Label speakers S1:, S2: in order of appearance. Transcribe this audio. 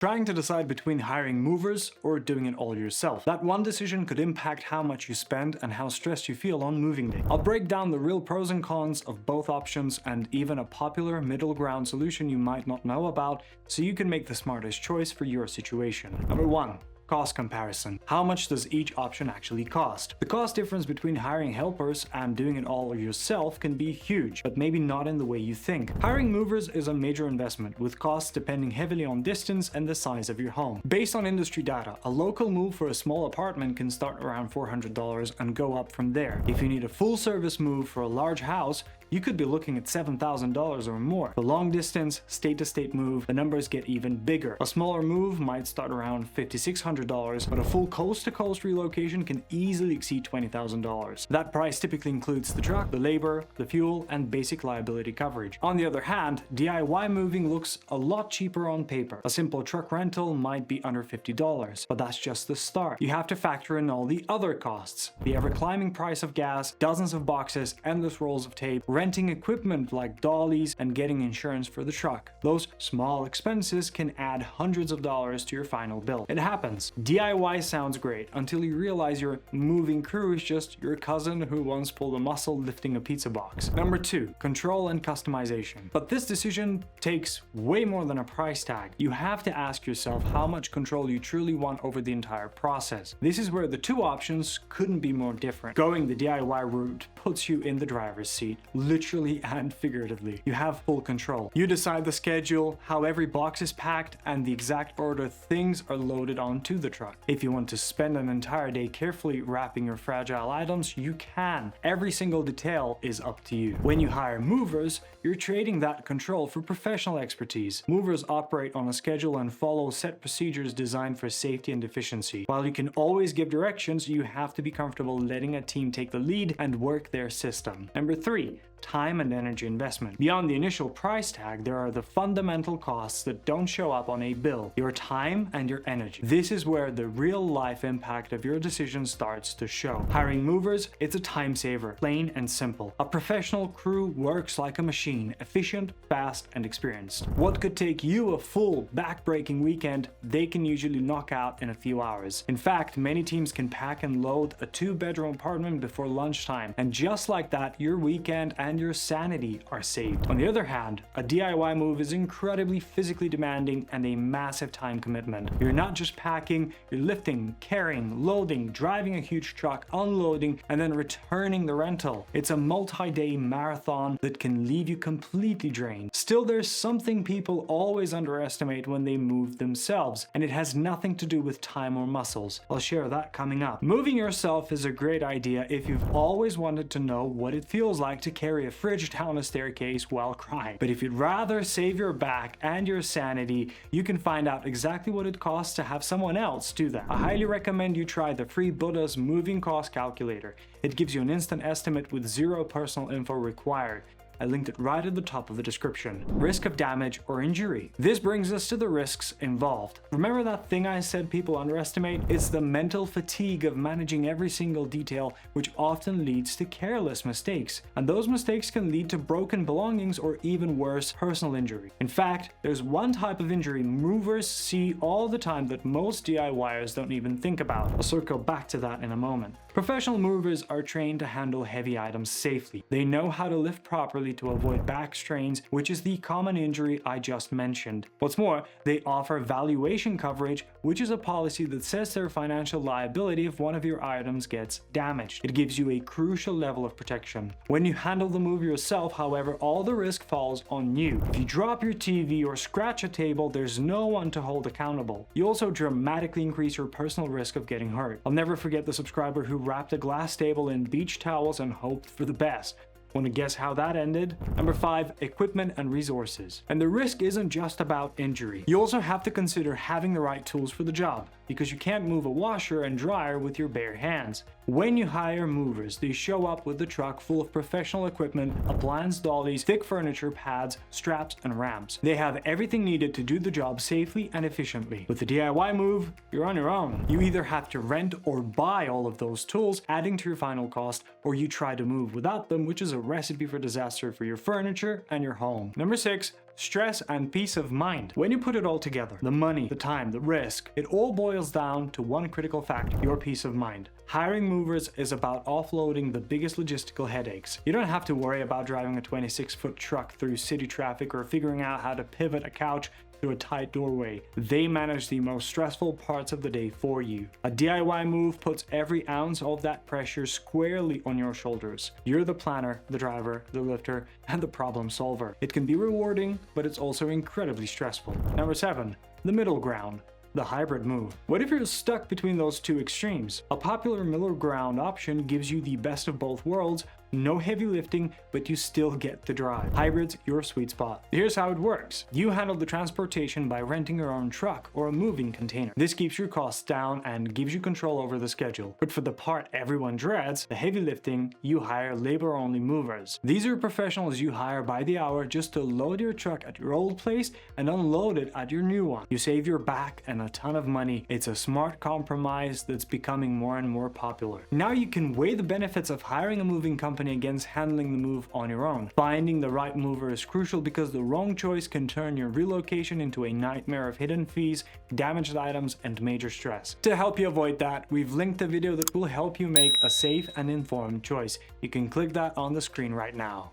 S1: Trying to decide between hiring movers or doing it all yourself. That one decision could impact how much you spend and how stressed you feel on moving day. I'll break down the real pros and cons of both options and even a popular middle ground solution you might not know about, so you can make the smartest choice for your situation. Number 1. Cost comparison. How much does each option actually cost? The cost difference between hiring helpers and doing it all yourself can be huge, but maybe not in the way you think. Hiring movers is a major investment, with costs depending heavily on distance and the size of your home. Based on industry data, a local move for a small apartment can start around $400 and go up from there. If you need a full service move for a large house, you could be looking at $7,000 or more. For long distance, state-to-state move, the numbers get even bigger. A smaller move might start around $5,600, but a full coast-to-coast relocation can easily exceed $20,000. That price typically includes the truck, the labor, the fuel, and basic liability coverage. On the other hand, DIY moving looks a lot cheaper on paper. A simple truck rental might be under $50, but that's just the start. You have to factor in all the other costs. The ever-climbing price of gas, dozens of boxes, endless rolls of tape, renting equipment like dollies, and getting insurance for the truck. Those small expenses can add hundreds of dollars to your final bill. It happens. DIY sounds great until you realize your moving crew is just your cousin who once pulled a muscle lifting a pizza box. Number 2. Control and customization. But this decision takes way more than a price tag. You have to ask yourself how much control you truly want over the entire process. This is where the two options couldn't be more different. Going the DIY route puts you in the driver's seat, literally and figuratively. You have full control. You decide the schedule, how every box is packed, and the exact order things are loaded onto the truck. If you want to spend an entire day carefully wrapping your fragile items, you can. Every single detail is up to you. When you hire movers, you're trading that control for professional expertise. Movers operate on a schedule and follow set procedures designed for safety and efficiency. While you can always give directions, you have to be comfortable letting a team take the lead and work their system. Number 3. Time and energy investment. Beyond the initial price tag, there are the fundamental costs that don't show up on a bill: your time and your energy. This is where the real life impact of your decision starts to show. Hiring movers, it's a time saver, plain and simple. A professional crew works like a machine, efficient, fast, and experienced. What could take you a full, back-breaking weekend, they can usually knock out in a few hours. In fact, many teams can pack and load a 2-bedroom apartment before lunchtime, and just like that, your weekend and your sanity are saved. On the other hand, a DIY move is incredibly physically demanding and a massive time commitment. You're not just packing, you're lifting, carrying, loading, driving a huge truck, unloading, and then returning the rental. It's a multi-day marathon that can leave you completely drained. Still, there's something people always underestimate when they move themselves, and it has nothing to do with time or muscles. I'll share that coming up. Moving yourself is a great idea if you've always wanted to know what it feels like to carry a fridge down a staircase while crying. But if you'd rather save your back and your sanity, you can find out exactly what it costs to have someone else do that. I highly recommend you try the free Buddha's moving cost calculator. It gives you an instant estimate with zero personal info required. I linked it right at the top of the description. Risk of damage or injury. This brings us to the risks involved. Remember that thing I said people underestimate? It's the mental fatigue of managing every single detail, which often leads to careless mistakes. And those mistakes can lead to broken belongings or even worse, personal injury. In fact, there's one type of injury movers see all the time that most DIYers don't even think about. I'll circle back to that in a moment. Professional movers are trained to handle heavy items safely. They know how to lift properly to avoid back strains, which is the common injury I just mentioned. What's more, they offer valuation coverage, which is a policy that sets their financial liability if one of your items gets damaged. It gives you a crucial level of protection. When you handle the move yourself, however, all the risk falls on you. If you drop your TV or scratch a table, there's no one to hold accountable. You also dramatically increase your personal risk of getting hurt. I'll never forget the subscriber who wrapped a glass table in beach towels and hoped for the best. Want to guess how that ended? Number 5, equipment and resources. And the risk isn't just about injury. You also have to consider having the right tools for the job, because you can't move a washer and dryer with your bare hands. When you hire movers, they show up with the truck full of professional equipment, appliance dollies, thick furniture, pads, straps, and ramps. They have everything needed to do the job safely and efficiently. With the DIY move, you're on your own. You either have to rent or buy all of those tools, adding to your final cost, or you try to move without them, which is a recipe for disaster for your furniture and your home. Number 6, stress, and peace of mind. When you put it all together, the money, the time, the risk, it all boils down to one critical factor: your peace of mind. Hiring movers is about offloading the biggest logistical headaches. You don't have to worry about driving a 26-foot truck through city traffic or figuring out how to pivot a couch through a tight doorway. They manage the most stressful parts of the day for you. A DIY move puts every ounce of that pressure squarely on your shoulders. You're the planner, the driver, the lifter, and the problem solver. It can be rewarding, but it's also incredibly stressful. Number 7, the middle ground. The hybrid move. What if you're stuck between those two extremes? A popular middle ground option gives you the best of both worlds: no heavy lifting, but you still get the drive. Hybrid's your sweet spot. Here's how it works. You handle the transportation by renting your own truck or a moving container. This keeps your costs down and gives you control over the schedule. But for the part everyone dreads, the heavy lifting, you hire labor-only movers. These are professionals you hire by the hour just to load your truck at your old place and unload it at your new one. You save your back and a ton of money. It's a smart compromise that's becoming more and more popular. Now you can weigh the benefits of hiring a moving company against handling the move on your own. Finding the right mover is crucial because the wrong choice can turn your relocation into a nightmare of hidden fees, damaged items, and major stress. To help you avoid that, we've linked a video that will help you make a safe and informed choice. You can click that on the screen right now.